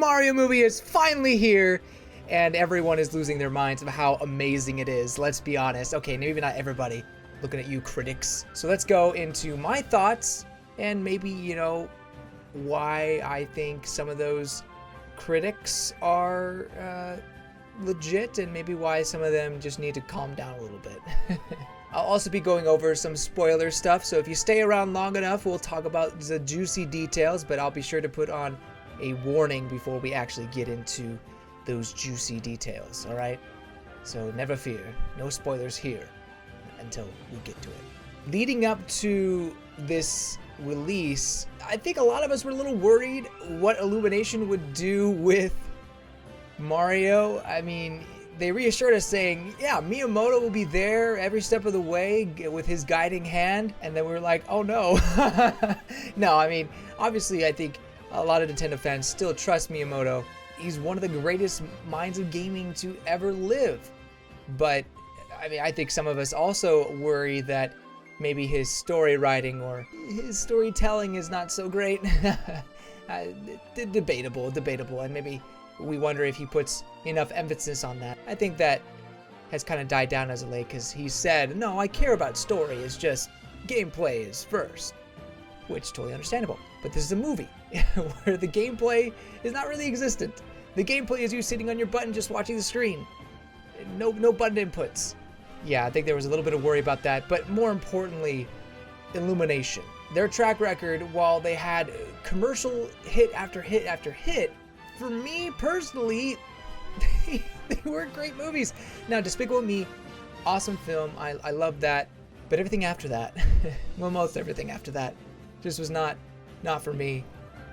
Mario movie is finally here, and everyone is losing their minds of how amazing it is. Let's be honest. Okay, maybe not everybody. Looking at you, critics. So let's go into my thoughts and maybe, why I think some of those critics are legit, and maybe why some of them just need to calm down a little bit. I'll also be going over some spoiler stuff, so if you stay around long enough, we'll talk about the juicy details, but I'll be sure to put on a warning before we actually get into those juicy details, alright? So never fear, no spoilers here until we get to it. Leading up to this release, I think a lot of us were a little worried what Illumination would do with Mario. I mean, they reassured us saying, yeah, Miyamoto will be there every step of the way with his guiding hand, and then we were like, oh no. No, I mean, obviously I think a lot of Nintendo fans still trust Miyamoto. He's one of the greatest minds of gaming to ever live. But, I mean, I think some of us also worry that maybe his story writing or his storytelling is not so great. Debatable, and maybe we wonder if he puts enough emphasis on that. I think that has kind of died down as of late, because he said, no, I care about story, it's just gameplay is first, which is totally understandable. But this is a movie where the gameplay is not really existent. The gameplay is you sitting on your button just watching the screen. No button inputs. Yeah, I think there was a little bit of worry about that, but more importantly, Illumination. Their track record, while they had commercial hit after hit after hit, for me personally, they weren't great movies. Now, Despicable Me, awesome film, I love that, but everything after that, well, most everything after that, just was not for me.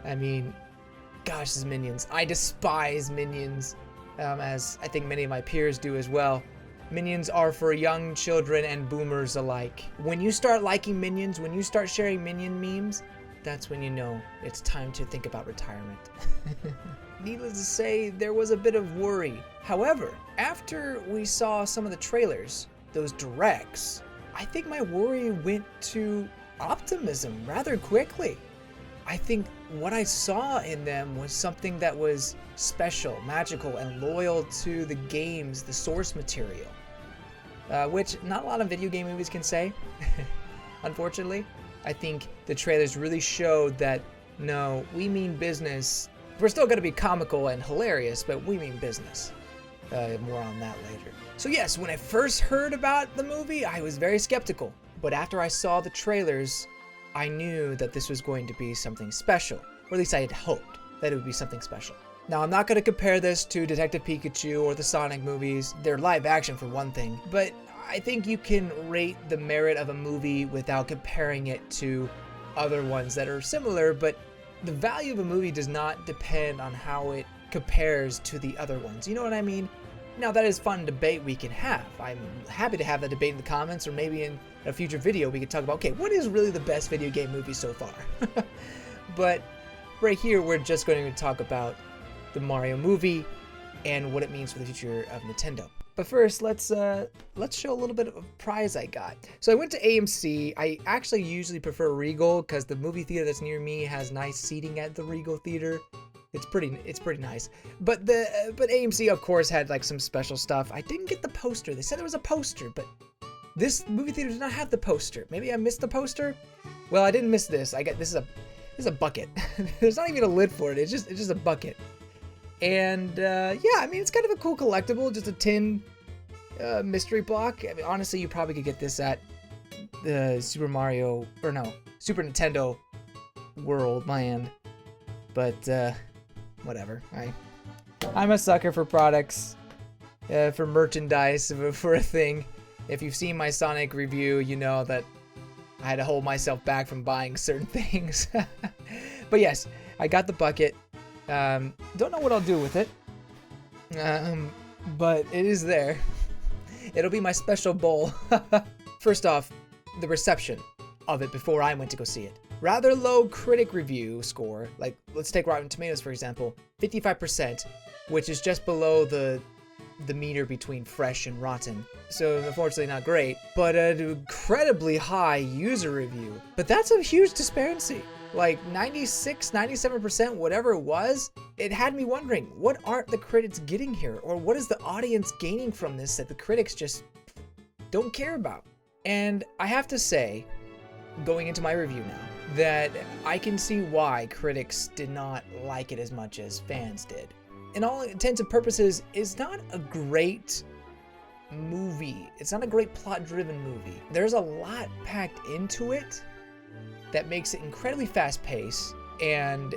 I mean, gosh, this Minions. I despise Minions, as I think many of my peers do as well. Minions are for young children and boomers alike. When you start liking Minions, when you start sharing Minion memes, that's when you know it's time to think about retirement. Needless to say, there was a bit of worry. However, after we saw some of the trailers, those directs, I think my worry went to optimism rather quickly. I think what I saw in them was something that was special, magical, and loyal to the games, the source material, which not a lot of video game movies can say, unfortunately. I think the trailers really showed that, no, we mean business. We're still going to be comical and hilarious, but we mean business. More on that later. So yes, when I first heard about the movie, I was very skeptical. But after I saw the trailers, I knew that this was going to be something special. Or at least I had hoped that it would be something special. Now, I'm not going to compare this to Detective Pikachu or the Sonic movies. They're live action for one thing. But I think you can rate the merit of a movie without comparing it to other ones that are similar, but the value of a movie does not depend on how it compares to the other ones. You know what I mean? Now, that is fun debate we can have. I'm happy to have that debate in the comments, or maybe in a future video we could talk about, okay, what is really the best video game movie so far? But right here, we're just going to talk about the Mario movie and what it means for the future of Nintendo. But first, let's show a little bit of a prize I got. So I went to AMC. I actually usually prefer Regal because the movie theater that's near me has nice seating at the Regal theater. It's pretty nice. But AMC of course had like some special stuff. I didn't get the poster. They said there was a poster, but this movie theater did not have the poster. Maybe I missed the poster? Well, I didn't miss this. This is a bucket. There's not even a lid for it. It's just a bucket. And yeah, I mean, it's kind of a cool collectible, just a tin mystery block. I mean, honestly, you probably could get this at the Super Nintendo World land. But whatever. I'm a sucker for products, for merchandise, for a thing. If you've seen my Sonic review, you know that I had to hold myself back from buying certain things. But yes, I got the bucket. Don't know what I'll do with it, but it is there. It'll be my special bowl. First off, the reception of it before I went to go see it. Rather low critic review score, like let's take Rotten Tomatoes for example, 55%, which is just below the meter between fresh and rotten. So unfortunately not great, but an incredibly high user review. But that's a huge disparity. like 96, 97%, whatever it was, it had me wondering, what aren't the critics getting here? Or what is the audience gaining from this that the critics just don't care about? And I have to say, going into my review now, that I can see why critics did not like it as much as fans did. In all intents and purposes, it's not a great movie. It's not a great plot-driven movie. There's a lot packed into it that makes it incredibly fast-paced, and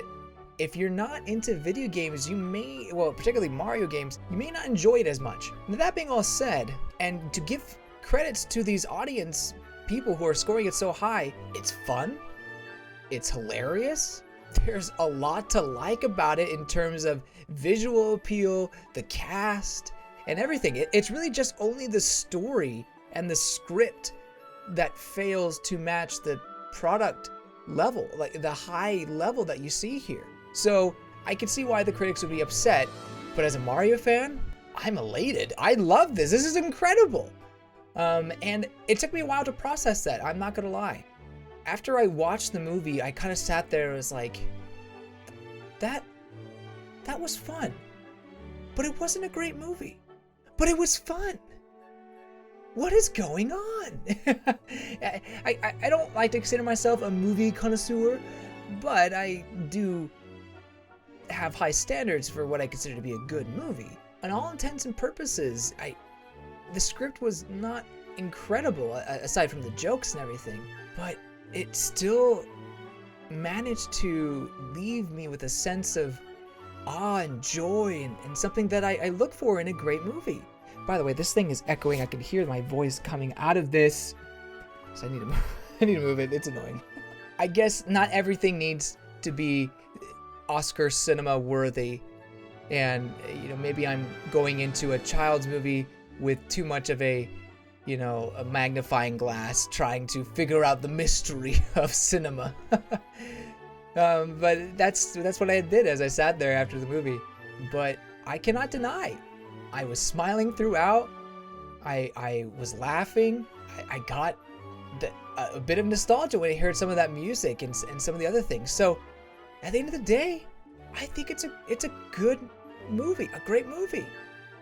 if you're not into video games, you may, well, particularly Mario games, you may not enjoy it as much. Now, that being all said, and to give credits to these audience people who are scoring it so high, it's fun, it's hilarious, there's a lot to like about it in terms of visual appeal, the cast, and everything. It's really just only the story and the script that fails to match the product level, like the high level that you see here. So I can see why the critics would be upset, but as a Mario fan, I'm elated. I love this. This is incredible. And it took me a while to process that. I'm not gonna lie. After I watched the movie, I kind of sat there and was like, that was fun, but it wasn't a great movie, but it was fun. What is going on? I don't like to consider myself a movie connoisseur, but I do have high standards for what I consider to be a good movie. On all intents and purposes, the script was not incredible, aside from the jokes and everything, but it still managed to leave me with a sense of awe and joy and something that I look for in a great movie. By the way, this thing is echoing. I can hear my voice coming out of this, so I need to move it. It's annoying. I guess not everything needs to be Oscar cinema worthy, and maybe I'm going into a child's movie with too much of a magnifying glass, trying to figure out the mystery of cinema. But that's what I did as I sat there after the movie. But I cannot deny, I was smiling throughout. I was laughing. I got a bit of nostalgia when I heard some of that music and some of the other things. So at the end of the day, I think it's a good movie, a great movie.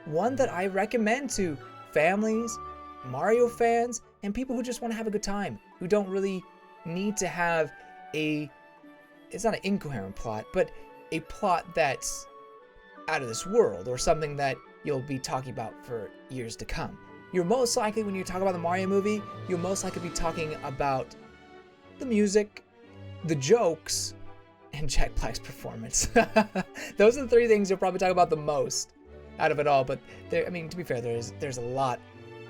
One that I recommend to families, Mario fans, and people who just want to have a good time, who don't really need to have it's not an incoherent plot, but a plot that's out of this world, or something that you'll be talking about for years to come. You're most likely, when you talk about the Mario movie, you'll most likely be talking about the music, the jokes, and Jack Black's performance. Those are the three things you'll probably talk about the most out of it all. But to be fair, there's a lot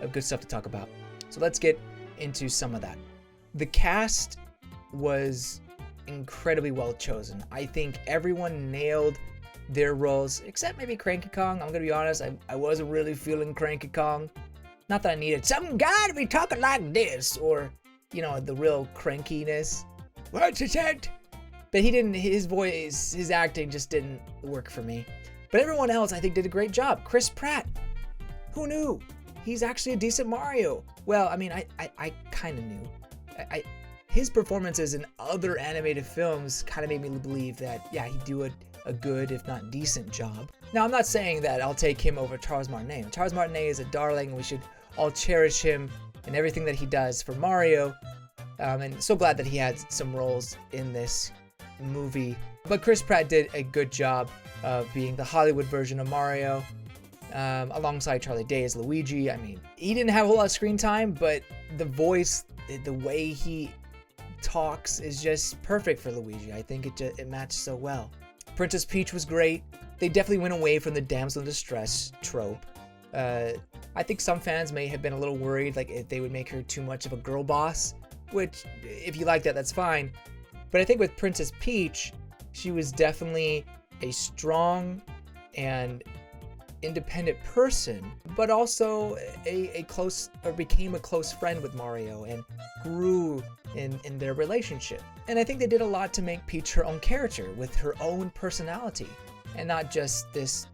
of good stuff to talk about. So let's get into some of that. The cast was incredibly well chosen. I think everyone nailed their roles, except maybe Cranky Kong. I'm gonna be honest, I wasn't really feeling Cranky Kong. Not that I needed some guy to be talking like this, or the real crankiness. What's his head? But his voice, his acting just didn't work for me. But everyone else, I think, did a great job. Chris Pratt, who knew? He's actually a decent Mario. Well, I kind of knew. His performances in other animated films kind of made me believe that, yeah, he'd do a good, if not decent job. Now, I'm not saying that I'll take him over Charles Martinet. Charles Martinet is a darling. We should all cherish him and everything that he does for Mario. And so glad that he had some roles in this movie. But Chris Pratt did a good job of being the Hollywood version of Mario, alongside Charlie Day as Luigi. He didn't have a whole lot of screen time, but the voice, the way he talks is just perfect for Luigi. I think it matched so well. Princess Peach was great. They definitely went away from the damsel in distress trope. I think some fans may have been a little worried, like if they would make her too much of a girl boss, which, if you like that, that's fine. But I think with Princess Peach, she was definitely a strong and independent person, but also became a close friend with Mario and grew in their relationship. And I think they did a lot to make Peach her own character with her own personality, and not just this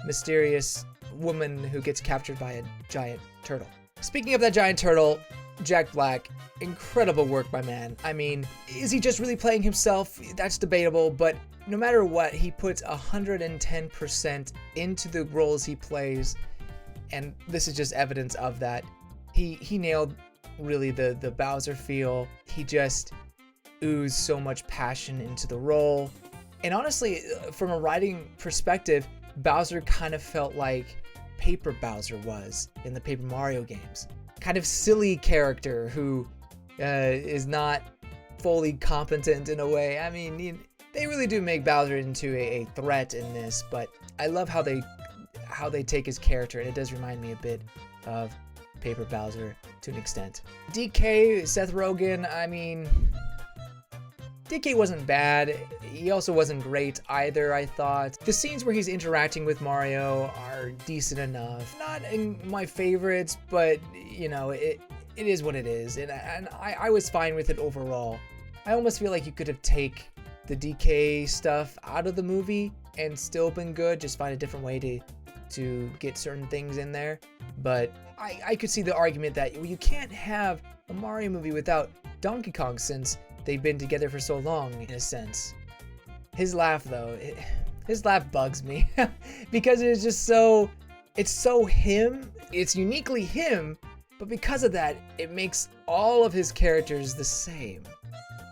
mysterious woman who gets captured by a giant turtle. Speaking of that giant turtle, Jack Black, incredible work by man. I mean, is he just really playing himself? That's debatable, but no matter what, he puts 110% into the roles he plays, and this is just evidence of that. He nailed really the Bowser feel. He just oozed so much passion into the role. And honestly, from a writing perspective, Bowser kind of felt like Paper Bowser was in the Paper Mario games. Kind of silly character who is not fully competent in a way. I mean, they really do make Bowser into a threat in this, but I love how they take his character, and it does remind me a bit of Paper Bowser to an extent. DK, Seth Rogen, I mean, DK wasn't bad. He also wasn't great either, I thought. The scenes where he's interacting with Mario are decent enough. Not in my favorites, but, you know, it is what it is. And I was fine with it overall. I almost feel like you could have taken the DK stuff out of the movie and still been good. Just find a different way to get certain things in there. But I could see the argument that you can't have a Mario movie without Donkey Kong, since they've been together for so long, in a sense. His laugh, though, his laugh bugs me because it's just it's so him. It's uniquely him, but because of that, it makes all of his characters the same,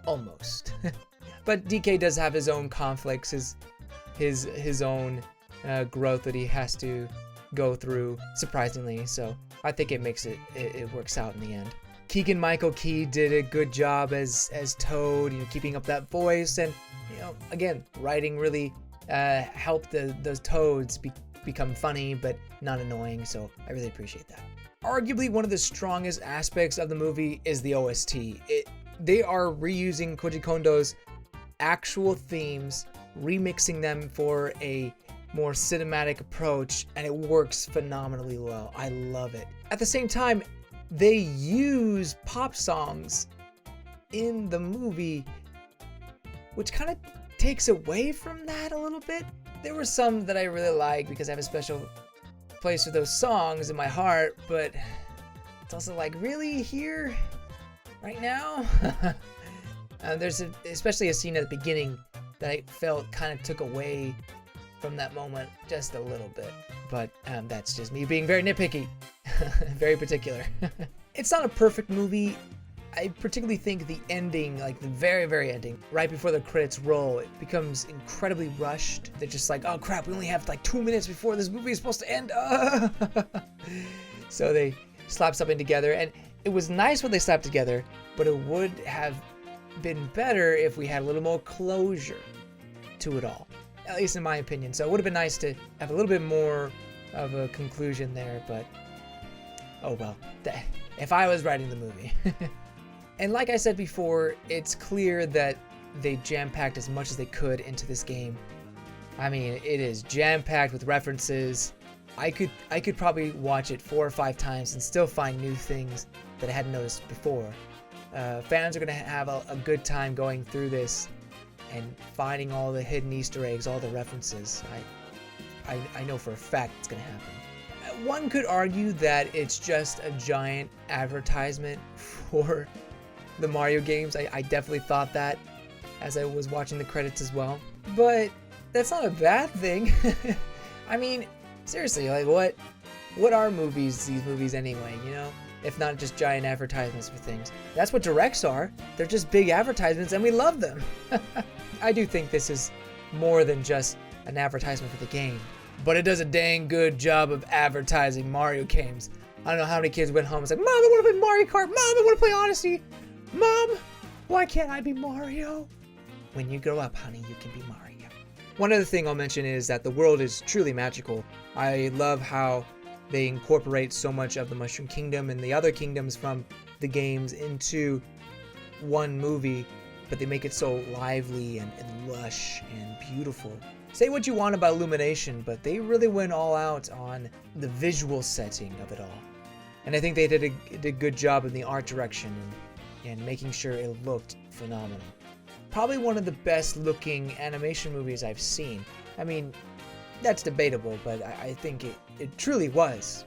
almost. But DK does have his own conflicts, his own growth that he has to go through, surprisingly. So I think it works out in the end. Keegan-Michael Key did a good job as Toad, keeping up that voice, and again, writing really helped those Toads become funny but not annoying. So I really appreciate that. Arguably, one of the strongest aspects of the movie is the OST. They are reusing Koji Kondo's actual themes, remixing them for a more cinematic approach, and it works phenomenally well. I love it. At the same time, they use pop songs in the movie, which kind of takes away from that a little bit. There were some that I really like because I have a special place for those songs in my heart, but it's also like, really, here right now? There's especially a scene at the beginning that I felt kind of took away from that moment just a little bit, but that's just me being very nitpicky. Very particular. It's not a perfect movie. I particularly think the ending, like the very, very ending, right before the credits roll, it becomes incredibly rushed. They're just like, oh crap, we only have like 2 minutes before this movie is supposed to end. So they slap something together, and it was nice when they slapped together, but it would have been better if we had a little more closure to it all, at least in my opinion. So it would have been nice to have a little bit more of a conclusion there, but oh well, if I was writing the movie. And like I said before, it's clear that they jam-packed as much as they could into this game. I mean, it is jam-packed with references. I could probably watch it 4 or 5 times and still find new things that I hadn't noticed before. Fans are going to have a good time going through this and finding all the hidden Easter eggs, all the references. I know for a fact it's going to happen. One could argue that it's just a giant advertisement for the Mario games. I definitely thought that as I was watching the credits as well. But that's not a bad thing. I mean, seriously, like what are these movies anyway, If not just giant advertisements for things. That's what directs are. They're just big advertisements, and we love them. I do think this is more than just an advertisement for the game, but it does a dang good job of advertising Mario games. I don't know how many kids went home and said, Mom, I want to play Mario Kart. Mom, I want to play Odyssey. Mom, why can't I be Mario? When you grow up, honey, you can be Mario. One other thing I'll mention is that the world is truly magical. I love how they incorporate so much of the Mushroom Kingdom and the other kingdoms from the games into one movie, but they make it so lively and lush and beautiful. Say what you want about Illumination, but they really went all out on the visual setting of it all. And I think they did a good job in the art direction and making sure it looked phenomenal. Probably one of the best looking animation movies I've seen. I mean, that's debatable, but I think it truly was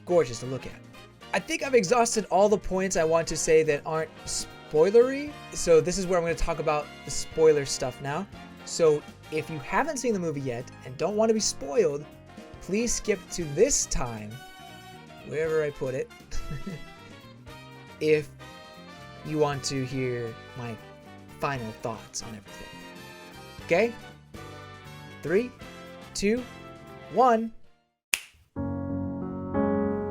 gorgeous to look at. I think I've exhausted all the points I want to say that aren't spoilery. So this is where I'm going to talk about the spoiler stuff now. So if you haven't seen the movie yet and don't want to be spoiled, please skip to this time, wherever I put it, if you want to hear my final thoughts on everything. Okay? 3, 2, 1.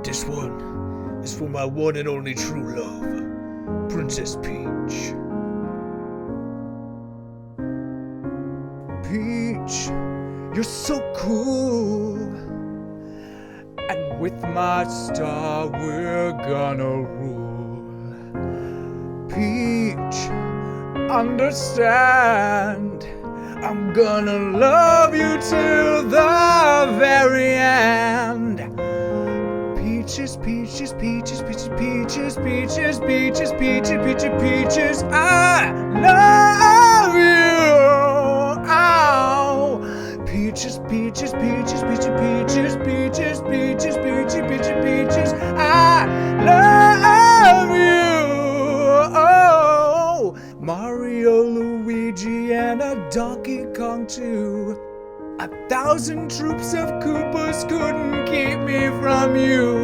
This one is for my one and only true love, Princess Peach. Peach, you're so cool. And with my star, we're gonna rule. Peach, understand, I'm gonna love you till the very end. Peaches, peaches, peaches, peaches, peaches, peaches, peaches, peaches, peaches, peaches, I love you. Ow. Peaches, peaches, peaches, peaches, peaches, peaches, peaches, peaches, peaches, peaches, I love you. Oh, Mario, Luigi, and a Donkey Kong too. 1,000 troops of Koopas couldn't keep me from you.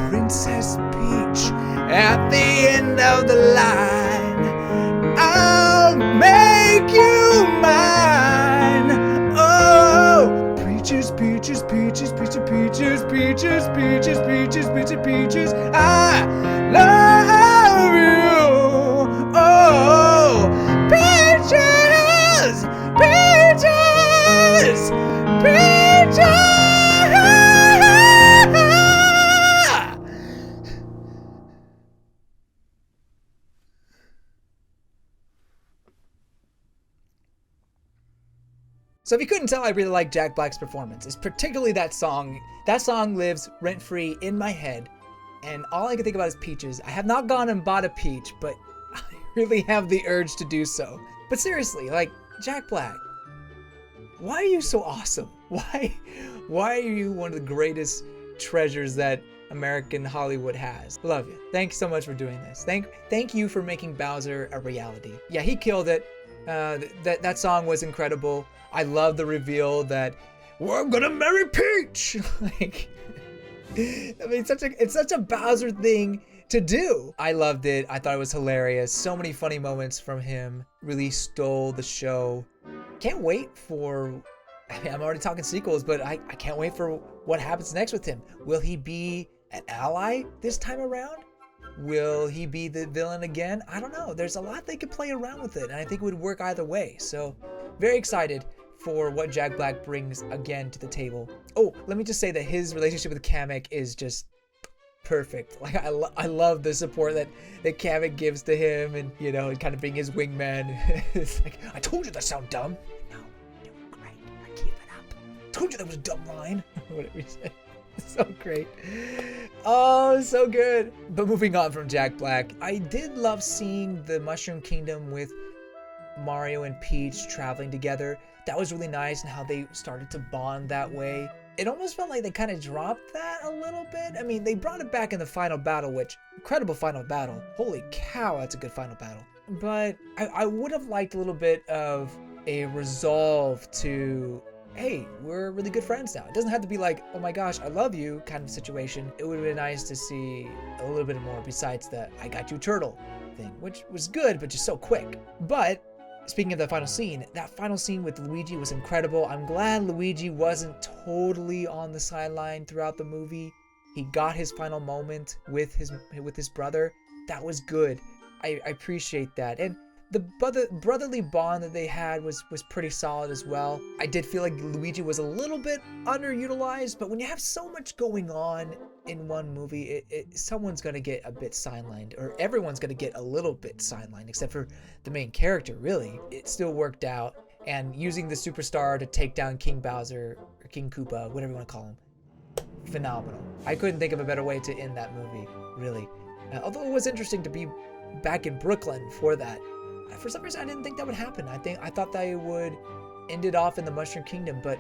Princess Peach, at the end of the line, I'll make you mine. Oh, peaches, peaches, peaches, peaches, peaches, peaches, peaches, peaches, peaches, peaches, I love you. Oh, peaches, peaches, peaches. So if you couldn't tell, I really like Jack Black's performance. It's particularly that song. That song lives rent-free in my head, and all I can think about is peaches. I have not gone and bought a peach, but I really have the urge to do so. But seriously, like, Jack Black, why are you so awesome? Why are you one of the greatest treasures that American Hollywood has? Love you. Thanks so much for doing this. Thank you for making Bowser a reality. Yeah, he killed it. That song was incredible. I love the reveal that, well, I'm gonna marry Peach. Like, I mean, it's such a Bowser thing to do. I loved it. I thought it was hilarious. So many funny moments from him. Really stole the show. Can't wait for, I mean, I'm already talking sequels, but I can't wait for what happens next with him. Will he be an ally this time around? Will he be the villain again? I don't know. There's a lot they could play around with it, and I think it would work either way. So, very excited for what Jack Black brings again to the table. Oh, let me just say that his relationship with Kamek is just perfect. Like, I love the support that Kamek gives to him, and, you know, and kind of being his wingman. It's like, I told you that sounded dumb. No, you're doing great. Keep it up. Told you that was a dumb line. Whatever you said. So great. Oh, so good. But moving on from Jack Black, I did love seeing the Mushroom Kingdom with Mario and Peach traveling together. That was really nice, and how they started to bond that way. It almost felt like they kind of dropped that a little bit. I mean, they brought it back in the final battle, which, incredible final battle. Holy cow, that's a good final battle. But I would have liked a little bit of a resolve to, hey, we're really good friends now. It doesn't have to be like, oh my gosh, I love you kind of situation. It would have been nice to see a little bit more besides the I got you turtle thing, which was good, but just so quick. But speaking of the final scene, that final scene with Luigi was incredible. I'm glad Luigi wasn't totally on the sideline throughout the movie. He got his final moment with his brother. That was good. I appreciate that. And the brotherly bond that they had was pretty solid as well. I did feel like Luigi was a little bit underutilized, but when you have so much going on in one movie, someone's gonna get a bit sidelined, or everyone's gonna get a little bit sidelined, except for the main character, really. It still worked out, and using the superstar to take down King Bowser, or King Koopa, whatever you want to call him, phenomenal. I couldn't think of a better way to end that movie, really. Although it was interesting to be back in Brooklyn for that. For some reason, I didn't think that would happen. I thought they would end it off in the Mushroom Kingdom, but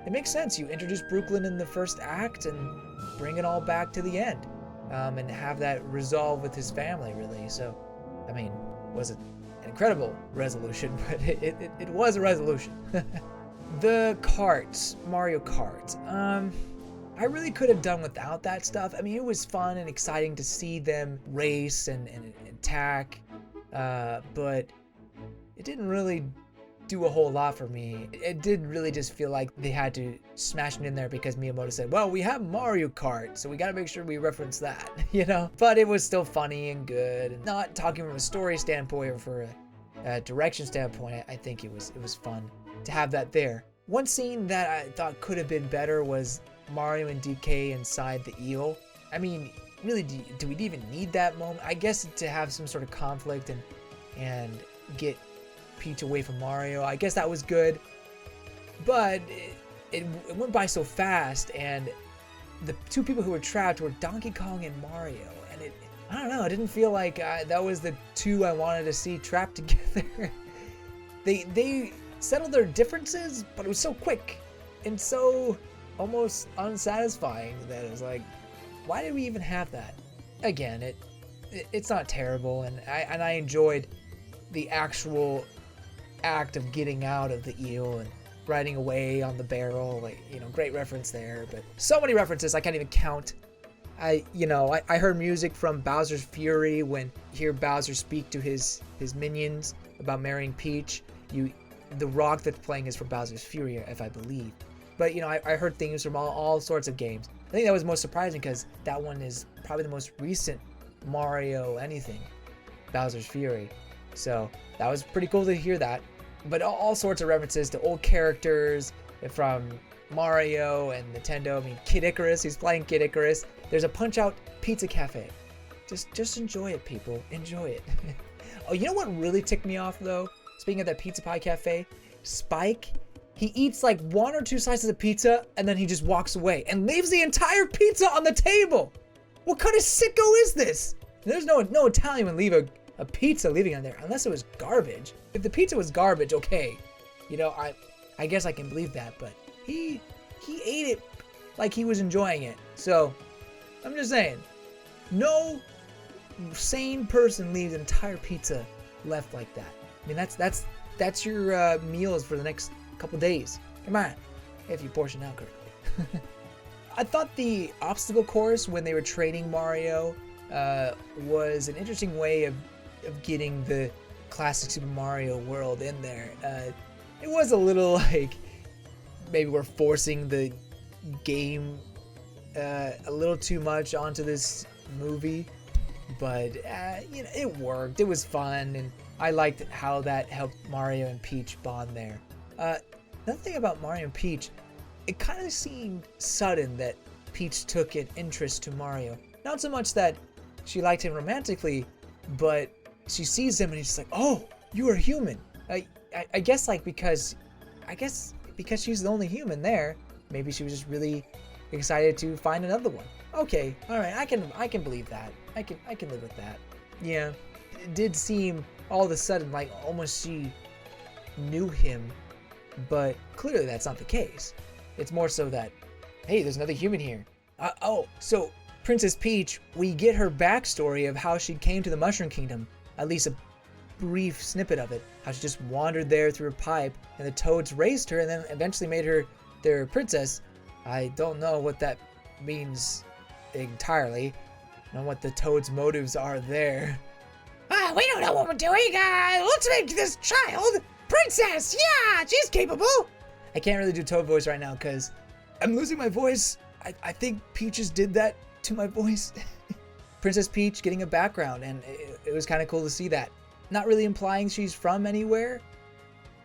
it makes sense. You introduce Brooklyn in the first act and bring it all back to the end. and have that resolve with his family, really. So, I mean, was it an incredible resolution, but it was a resolution. The karts, Mario Kart. I really could have done without that stuff. I mean, it was fun and exciting to see them race and attack, but it didn't really do a whole lot for me. It did really just feel like they had to smash it in there because Miyamoto said, well, we have Mario Kart, so we gotta make sure we reference that, you know? But it was still funny and good. And not talking from a story standpoint or for a direction standpoint, I think it was fun to have that there. One scene that I thought could have been better was Mario and DK inside the eel. I mean, really, do we even need that moment? I guess to have some sort of conflict and get Peach away from Mario, I guess that was good. But it went by so fast, and the two people who were trapped were Donkey Kong and Mario, and I don't know, it didn't feel like that was the two I wanted to see trapped together. They settled their differences, but it was so quick and so almost unsatisfying that it was like, why did we even have that? Again, it's not terrible, and I enjoyed the actual act of getting out of the eel and riding away on the barrel. Like, you know, great reference there, but so many references I can't even count. I heard music from Bowser's Fury when you hear Bowser speak to his minions about marrying Peach. The rock that's playing is from Bowser's Fury, if I believe. But, you know, I heard themes from all sorts of games. I think that was most surprising because that one is probably the most recent Mario anything, Bowser's Fury. So that was pretty cool to hear that. But all sorts of references to old characters from Mario and Nintendo. I mean, Kid Icarus, he's playing Kid Icarus. There's a Punch-Out Pizza Cafe. Just enjoy it, people. Enjoy it. Oh, you know what really ticked me off, though? Speaking of that Pizza Pie Cafe, Spike, he eats like 1 or 2 slices of pizza and then he just walks away and leaves the entire pizza on the table. What kind of sicko is this? There's no Italian would leave a pizza leaving on there unless it was garbage. If the pizza was garbage, okay, you know, I guess I can believe that, but he ate it like he was enjoying it. So I'm just saying, no sane person leaves an entire pizza left like that. I mean, that's your meals for the next couple days. Come on, if you portion out correctly. I thought the obstacle course when they were training Mario was an interesting way of getting the classic Super Mario world in there. It was a little like maybe we're forcing the game a little too much onto this movie, but you know, it worked. It was fun, and I liked how that helped Mario and Peach bond there. Another thing about Mario and Peach, it kind of seemed sudden that Peach took an interest to Mario. Not so much that she liked him romantically, but she sees him and he's like, oh, you are human. I guess like because she's the only human there, maybe she was just really excited to find another one. Okay, all right, I can believe that. I can live with that. Yeah, it did seem all of a sudden like almost she knew him, but clearly that's not the case. It's more so that, hey, there's another human here. So Princess Peach, we get her backstory of how she came to the Mushroom Kingdom, at least a brief snippet of it, how she just wandered there through a pipe and the toads raised her and then eventually made her their princess. I don't know what that means entirely. I don't know what the toads' motives are there. We don't know what we're doing. Let's make this child princess. Yeah, she's capable. I can't really do Toad voice right now because I'm losing my voice. I think Peaches did that to my voice. Princess Peach getting a background, and it was kind of cool to see that. Not really implying she's from anywhere,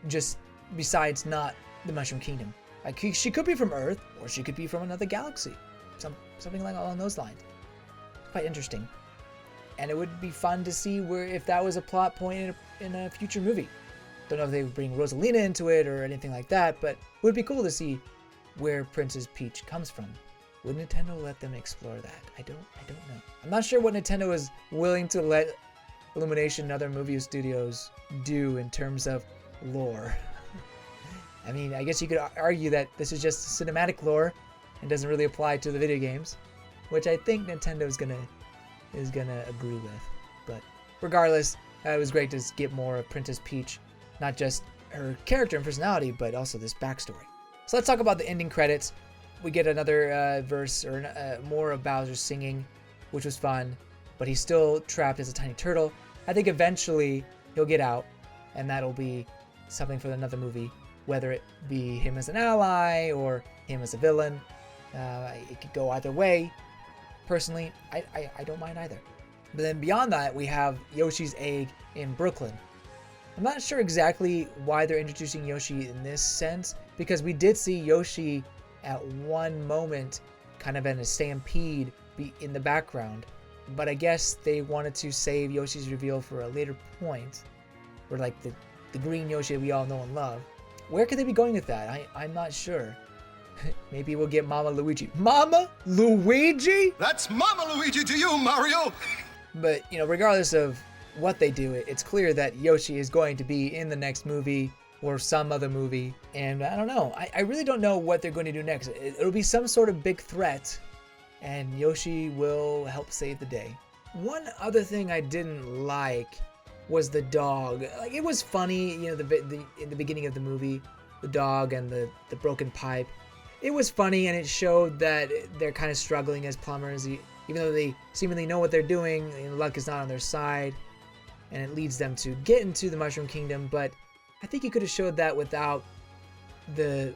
just besides not the Mushroom Kingdom. Like she could be from Earth, or she could be from another galaxy. Something like along those lines. Quite interesting. And it would be fun to see if that was a plot point in a future movie. Don't know if they would bring Rosalina into it or anything like that, but it would be cool to see where Princess Peach comes from. Would Nintendo let them explore that? I don't know. I'm not sure what Nintendo is willing to let Illumination and other movie studios do in terms of lore. I mean, I guess you could argue that this is just cinematic lore and doesn't really apply to the video games. which I think Nintendo is gonna agree with. But regardless, it was great to get more of Princess Peach, not just her character and personality, but also this backstory. So let's talk about the ending credits. We get another verse or more of Bowser singing, which was fun, but he's still trapped as a tiny turtle. I think eventually he'll get out, and that'll be something for another movie, whether it be him as an ally or him as a villain. It could go either way. Personally, I don't mind either. But then beyond that, we have Yoshi's Egg in Brooklyn. I'm not sure exactly why they're introducing Yoshi in this sense, because we did see Yoshi at one moment kind of in a stampede be in the background. But I guess they wanted to save Yoshi's reveal for a later point, or like the green Yoshi we all know and love. Where could they be going with that? I'm not sure. Maybe we'll get Mama Luigi. Mama Luigi? That's Mama Luigi to you, Mario! But, regardless of what they do, it's clear that Yoshi is going to be in the next movie or some other movie. And I don't know. I really don't know what they're going to do next. It'll be some sort of big threat, and Yoshi will help save the day. One other thing I didn't like was the dog. Like, it was funny, in the beginning of the movie, the dog and the broken pipe. It was funny, and it showed that they're kind of struggling as plumbers, even though they seemingly know what they're doing. Luck is not on their side, and it leads them to get into the Mushroom Kingdom. But I think you could have showed that without the,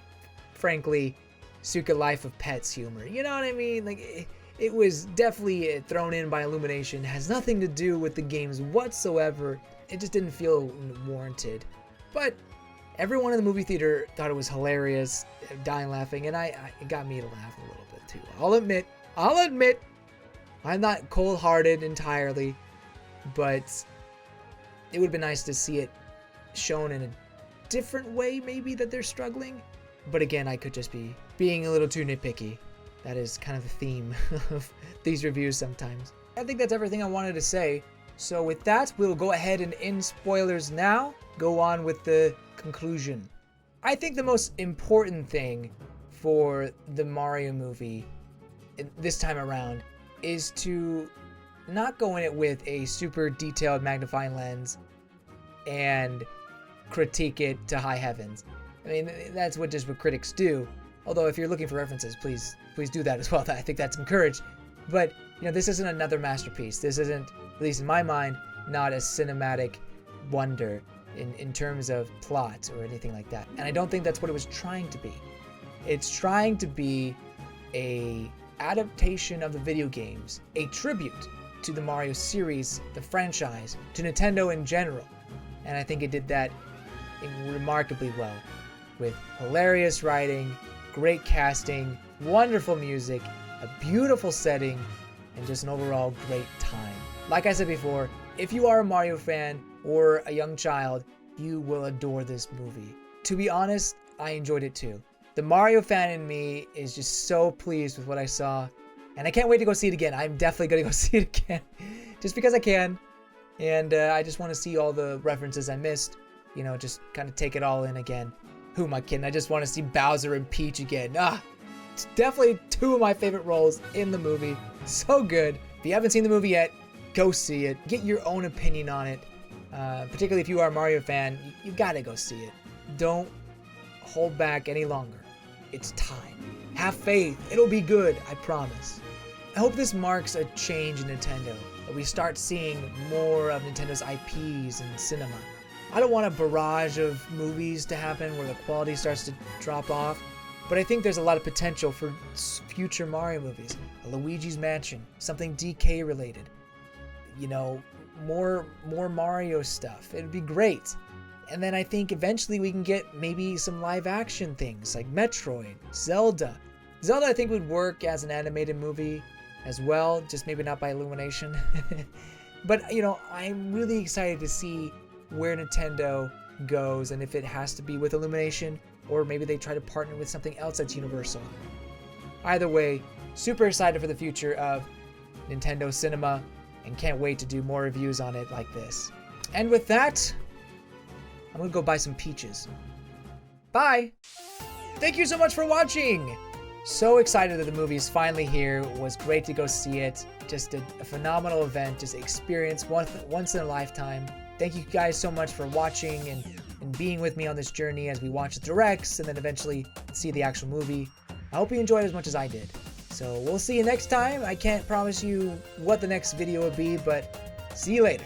frankly, Suka Life of Pets humor. You know what I mean? Like, it was definitely thrown in by Illumination. It has nothing to do with the games whatsoever. It just didn't feel warranted. But everyone in the movie theater thought it was hilarious, dying laughing, and it got me to laugh a little bit too. I'll admit, I'm not cold-hearted entirely, but it would have been nice to see it shown in a different way, maybe, that they're struggling. But again, I could just be being a little too nitpicky. That is kind of the theme of these reviews sometimes. I think that's everything I wanted to say. So with that, we'll go ahead and end spoilers now. Go on with the conclusion. I think the most important thing for the Mario movie this time around is to not go in it with a super detailed magnifying lens and critique it to high heavens. I mean, that's what critics do. Although if you're looking for references, please do that as well. I think that's encouraged. But, this isn't another masterpiece. This isn't, at least in my mind, not a cinematic wonder in terms of plot or anything like that. And I don't think that's what it was trying to be. It's trying to be a adaptation of the video games, a tribute to the Mario series, the franchise, to Nintendo in general. And I think it did that remarkably well, with hilarious writing, great casting, wonderful music, a beautiful setting, and just an overall great time. Like I said before, if you are a Mario fan or a young child, you will adore this movie. To be honest, I enjoyed it too. The Mario fan in me is just so pleased with what I saw, and I can't wait to go see it again. I'm definitely going to go see it again, just because I can, and I just want to see all the references I missed, just kind of take it all in again. Who am I kidding? I just want to see Bowser and Peach again. It's definitely two of my favorite roles in the movie. So good. If you haven't seen the movie yet, go see it. Get your own opinion on it. Particularly if you are a Mario fan, you gotta go see it. Don't hold back any longer. It's time. Have faith. It'll be good, I promise. I hope this marks a change in Nintendo, that we start seeing more of Nintendo's IPs in cinema. I don't want a barrage of movies to happen where the quality starts to drop off, but I think there's a lot of potential for future Mario movies. A Luigi's Mansion, something DK related. More Mario stuff. It'd be great. And then I think eventually we can get maybe some live action things like Metroid, Zelda. Zelda I think would work as an animated movie as well, just maybe not by Illumination. But, I'm really excited to see where Nintendo goes, and if it has to be with Illumination, or maybe they try to partner with something else that's Universal. Either way, super excited for the future of Nintendo Cinema, and can't wait to do more reviews on it like this. And with that, I'm gonna go buy some peaches. Bye! Thank you so much for watching! So excited that the movie is finally here. It was great to go see it. Just a phenomenal event, just experience once in a lifetime. Thank you guys so much for watching and being with me on this journey as we watch the directs and then eventually see the actual movie. I hope you enjoyed as much as I did. So we'll see you next time. I can't promise you what the next video will be, but see you later.